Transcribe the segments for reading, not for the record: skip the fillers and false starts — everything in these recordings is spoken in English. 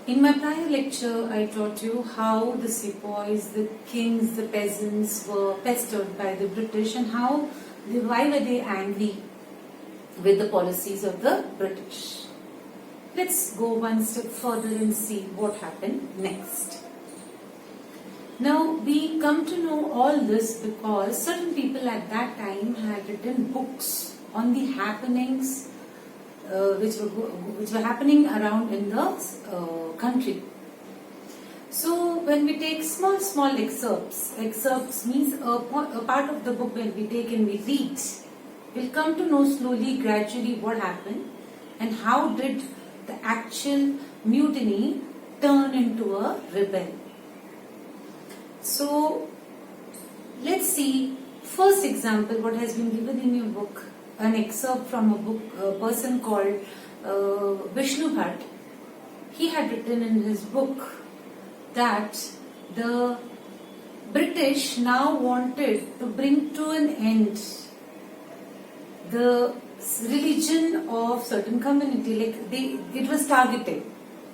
In my prior lecture, I taught you how the sepoys, the kings, the peasants were pestered by the British and why were they angry with the policies of the British. Let's go one step further and see what happened next. Now, we come to know all this because certain people at that time had written books on the happenings which were happening around in the country. So when we take small excerpts means a part of the book when we take and we read, we'll come to know slowly, gradually what happened and how did the actual mutiny turn into a rebellion. So let's see first example what has been given in your book, an excerpt from a book, a person called Vishnu Bhatt. He had written in his book that the British now wanted to bring to an end the religion of certain community, like it was targeted.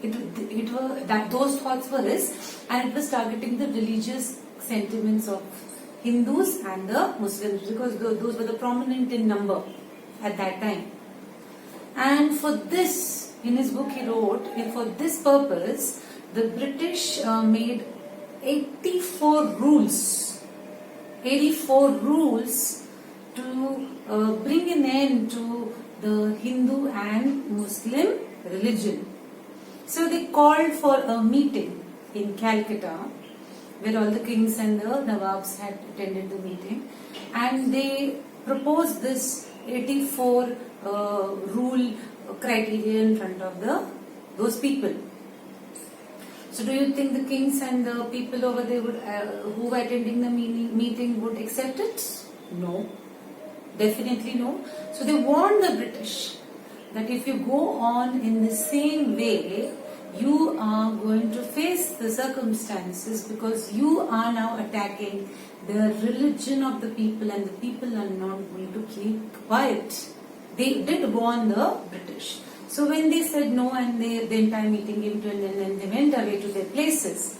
Those thoughts were his, and it was targeting the religious sentiments of Hindus and the Muslims because those were the prominent in number at that time. And for this, in his book he wrote, for this purpose, the British made 84 rules to bring an end to the Hindu and Muslim religion. So they called for a meeting in Calcutta where all the kings and the Nawabs had attended the meeting, and they proposed this 84 rule criteria in front of those people. So do you think the kings and the people over there who were attending the meeting would accept it? No. Definitely no. So they warned the British that if you go on in the same way, you are going to face the circumstances because you are now attacking the religion of the people and the people are not going to keep quiet. They did warn the British. So when they said no and the entire meeting came to an end and they went away to their places,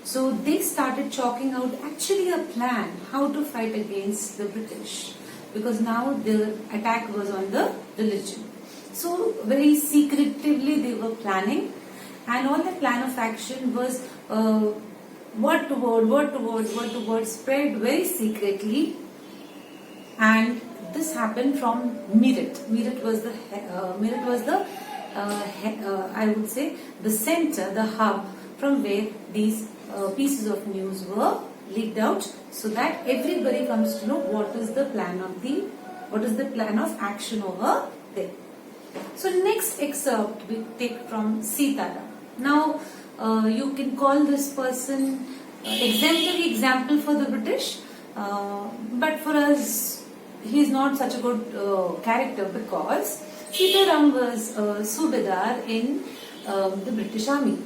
so they started chalking out actually a plan how to fight against the British because now the attack was on the religion. So very secretively they were planning, and all the plan of action was word to word spread very secretly, and this happened from Meerut. Meerut was the I would say the center, the hub from where these pieces of news were leaked out, so that everybody comes to know what is the plan of action over there. So next excerpt we take from Sitaram. Now you can call this person exemplary example for the British, but for us he is not such a good character because Sitaram was Subedar in the British Army.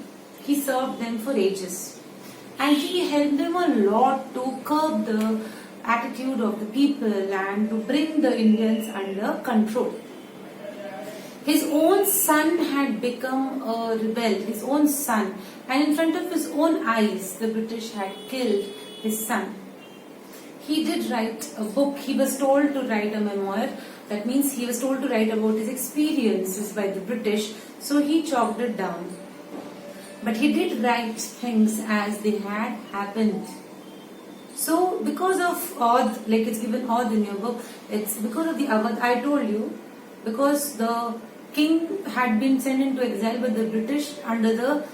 He served them for ages and he helped them a lot to curb the attitude of the people and to bring the Indians under control. His own son had become a rebel, his own son, and in front of his own eyes the British had killed his son. He did write a book. He was told to write a memoir. That means he was told to write about his experiences by the British. So he chalked it down. But he did write things as they had happened. So because of Awadh, like it's given Awadh in your book, it's because of the Awadh, I told you, because the king had been sent into exile by the British under the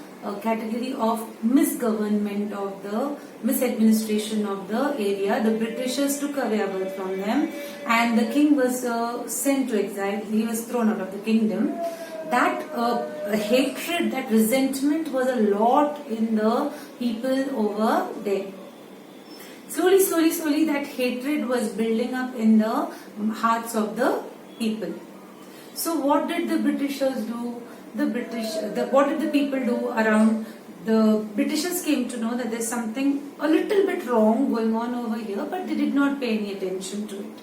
category of misgovernment of the misadministration of the area. The Britishers took away Awadh from them and the king was sent to exile. He was thrown out of the kingdom. That hatred, that resentment was a lot in the people over there. Slowly that hatred was building up in the hearts of the people. So what did the Britishers do? What did the people do around? The Britishers came to know that there's something a little bit wrong going on over here, but they did not pay any attention to it.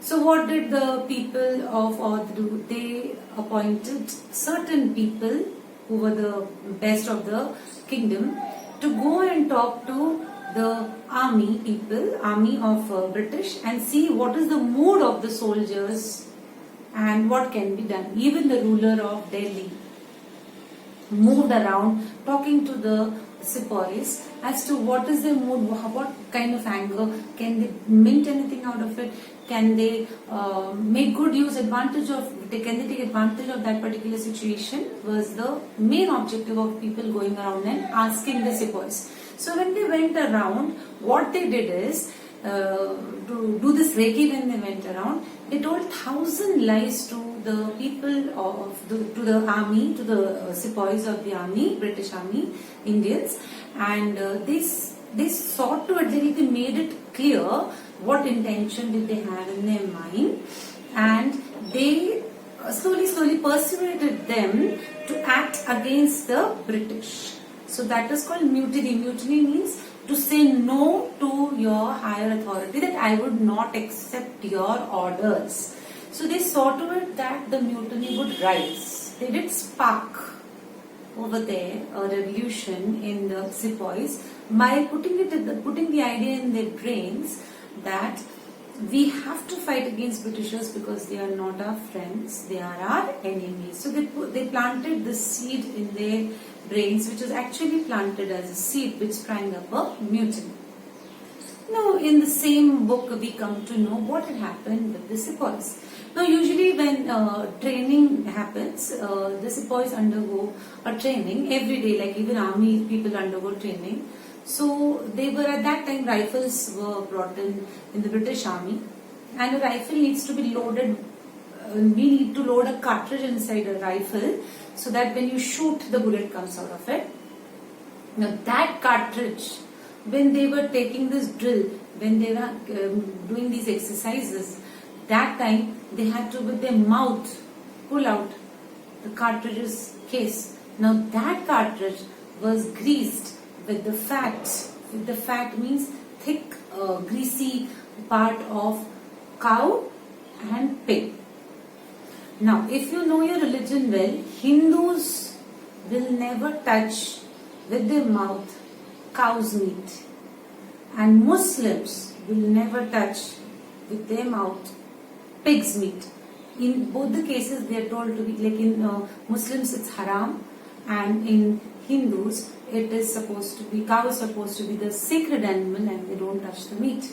So what did the people of Awadh do? They appointed certain people who were the best of the kingdom, to go and talk to the army people, army of British, and see what is the mood of the soldiers and what can be done. Even the ruler of Delhi moved around talking to the sepoys as to what is their mood, what kind of anger, can they mint anything out of it, can they make good use, advantage of, can they take advantage of that particular situation, was the main objective of people going around and asking the sepoys. So when they went around, what they did is, to do this recce, when they went around, they told 1,000 lies to the people of to the army, to the sepoys of the army, British army, Indians, and they sought to it, they made it clear what intention did they have in their mind, and they slowly persuaded them to act against the British. So that is called mutiny. Mutiny means to say no to your higher authority, that I would not accept your orders. So they saw to it that the mutiny would rise. They did spark over there a revolution in the sepoys by putting the idea in their brains that we have to fight against Britishers because they are not our friends, they are our enemies. So they planted the seed in their brains, which was actually planted as a seed which sprang up a mutiny. Now in the same book we come to know what had happened with the sepoys. Now usually when training happens, the sepoys undergo a training every day, like even army people undergo training. So they were, at that time, rifles were brought in the British army, and a rifle needs to be loaded. We need to load a cartridge inside a rifle so that when you shoot, the bullet comes out of it. Now that cartridge, when they were taking this drill, when they were doing these exercises, that time they had to with their mouth pull out the cartridge's case. Now that cartridge was greased with the fat. The fat means thick, greasy part of cow and pig. Now, if you know your religion well, Hindus will never touch with their mouth cow's meat, and Muslims will never touch with their mouth pig's meat. In both the cases, they are told to be, like in Muslims it's haram, and in Hindus it is supposed to be, cow is supposed to be the sacred animal, and they don't touch the meat.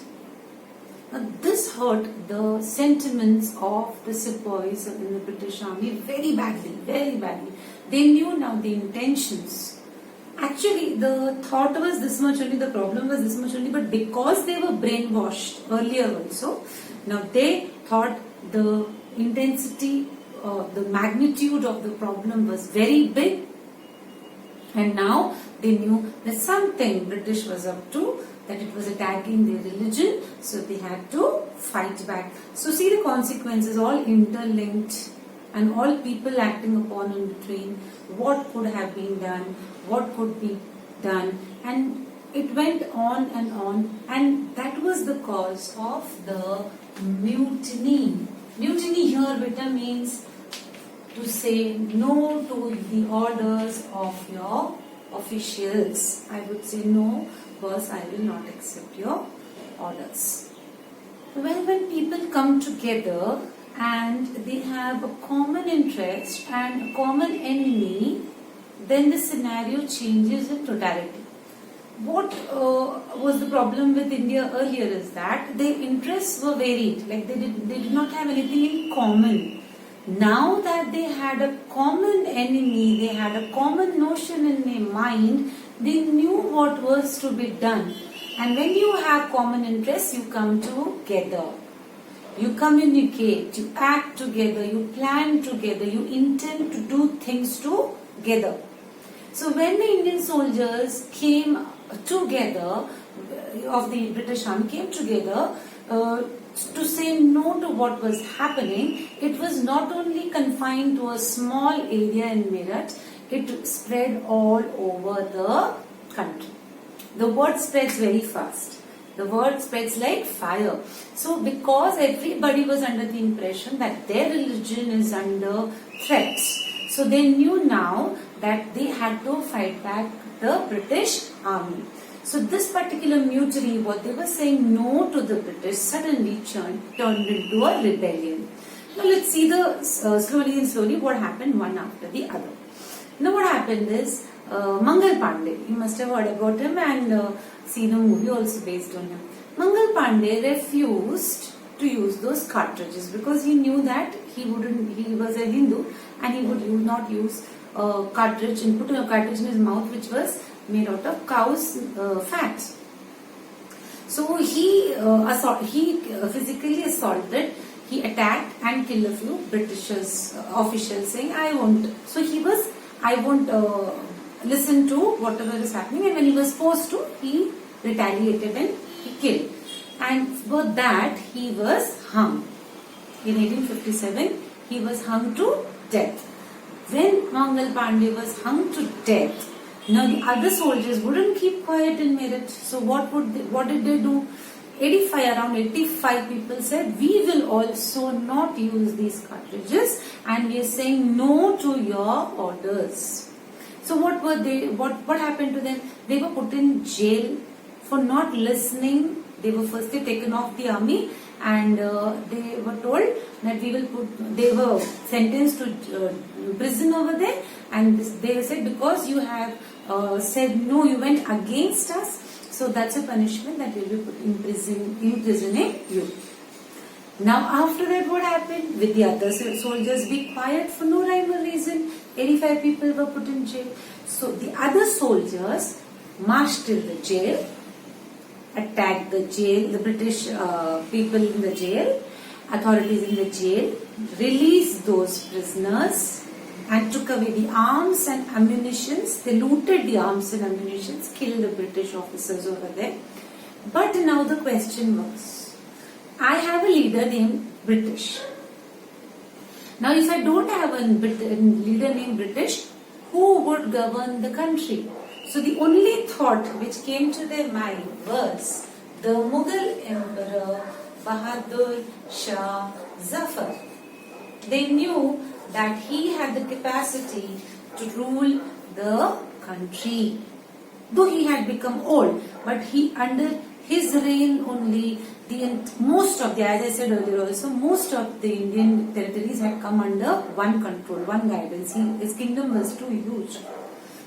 Now this hurt the sentiments of the sepoys in the British army very badly, very badly. They knew now the intentions. Actually the thought was this much only, the problem was this much only, but because they were brainwashed earlier also, now they thought the intensity, the magnitude of the problem was very big, and now they knew that something British was up to, that it was attacking their religion, so they had to fight back. So see the consequences, all interlinked, and all people acting upon in between, what could have been done, what could be done, and it went on, and that was the cause of the mutiny. Mutiny here, beta, means to say no to the orders of your officials. I would say no, because I will not accept your orders. Well, when people come together and they have a common interest and a common enemy, then the scenario changes in totality. What was the problem with India earlier is that their interests were varied, like they did not have anything in common. Now that they had a common enemy, they had a common notion in their mind, they knew what was to be done. And when you have common interests, you come together. You communicate, you act together, you plan together, you intend to do things together. So when the Indian soldiers came together, of the British army came together to say no to what was happening, it was not only confined to a small area in Meerut, it spread all over the country. The word spreads very fast. The word spreads like fire. So because everybody was under the impression that their religion is under threats, so they knew now that had to fight back the British army. So this particular mutiny, what they were saying no to the British, suddenly turned into a rebellion. Now let's see the slowly what happened one after the other. Now what happened is Mangal Pandey, you must have heard about him and seen a movie also based on him. Mangal Pandey refused to use those cartridges because he knew that he was a Hindu and he would not use cartridge and put a cartridge in his mouth which was made out of cow's fat. So he physically assaulted, he attacked and killed a few British officials saying, I won't listen to whatever is happening, and when he was forced to, he retaliated and he killed. And for that he was hung. In 1857 he was hung to death. When Mangal Pandey was hung to death, now the other soldiers wouldn't keep quiet in Meerut. So what did they do? Around 85 people said, we will also not use these cartridges and we are saying no to your orders. So what happened to them? They were put in jail for not listening. They were firstly taken off the army and they were told that they were sentenced to prison over there, and they said because you have said no, you went against us, so that's a punishment that will be put imprisoning you. Now after that what happened with the other soldiers? Be quiet for no rhyme or reason. 85 people were put in jail. So the other soldiers marched till the jail, attacked the jail, the British people in the jail, authorities in the jail, released those prisoners and took away the arms and ammunitions. They looted the arms and ammunitions, killed the British officers over there. But now the question was, I have a leader named British. Now if I don't have a leader named British, who would govern the country? So the only thought which came to their mind was the Mughal Emperor Bahadur Shah Zafar. They knew that he had the capacity to rule the country. Though he had become old, but under his reign only most of the, as I said earlier also, most of the Indian territories had come under one control, one guidance. His kingdom was too huge.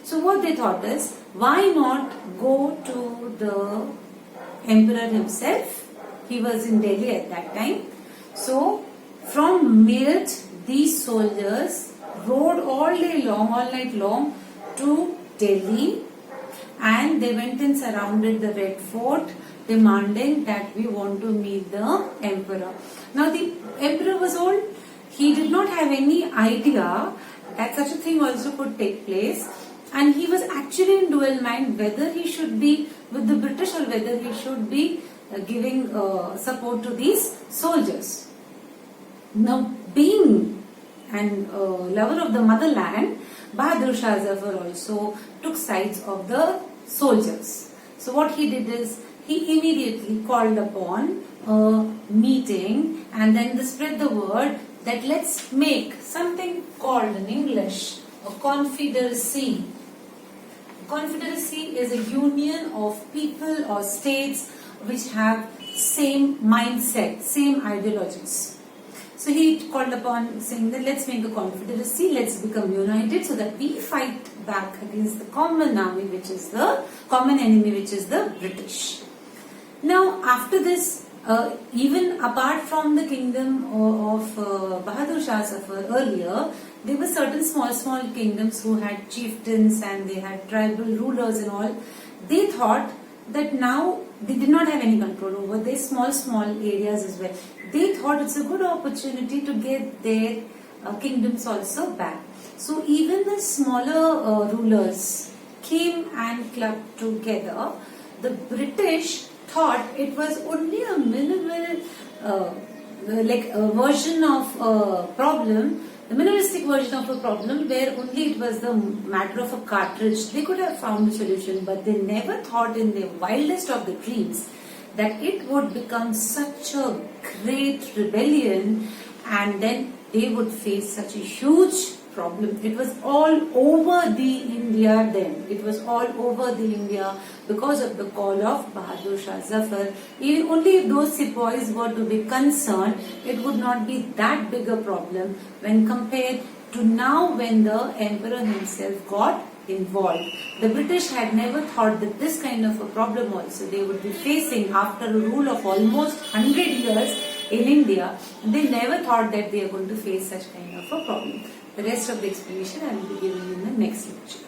So what they thought is, why not go to the emperor himself? He was in Delhi at that time. So from Meerut, these soldiers rode all night long to Delhi, and they went and surrounded the Red Fort, demanding that we want to meet the emperor. Now the emperor was old. He did not have any idea that such a thing also could take place, and he was actually in dual mind whether he should be with the British or whether he should be giving support to these soldiers. Now being and lover of the motherland, Bahadur Shah Zafar also took sides of the soldiers. So what he did is, he immediately called upon a meeting and then spread the word that let's make something called in English a confederacy. Confederacy is a union of people or states which have same mindset, same ideologies. So he called upon saying that let's make a confederacy, let's become united so that we fight back against the common enemy which is the British. Now after this, even apart from the kingdom of Bahadur Shah Zafar earlier, there were certain small kingdoms who had chieftains and they had tribal rulers and all. They thought that now they did not have any control over their small areas as well. They thought it's a good opportunity to get their kingdoms also back. So even the smaller rulers came and clubbed together. The British thought it was only a minimal version of a problem, the minimalistic version of a problem where only it was the matter of a cartridge. They could have found a solution, but they never thought in their wildest of the dreams that it would become such a great rebellion and then they would face such a huge problem. It was all over the Indian India then. It was all over the India because of the call of Bahadur Shah Zafar. Only if those sepoys were to be concerned, it would not be that big a problem when compared to now when the emperor himself got involved. The British had never thought that this kind of a problem also they would be facing after a rule of almost 100 years in India. They never thought that they are going to face such kind of a problem. The rest of the explanation I will be giving in the next lecture.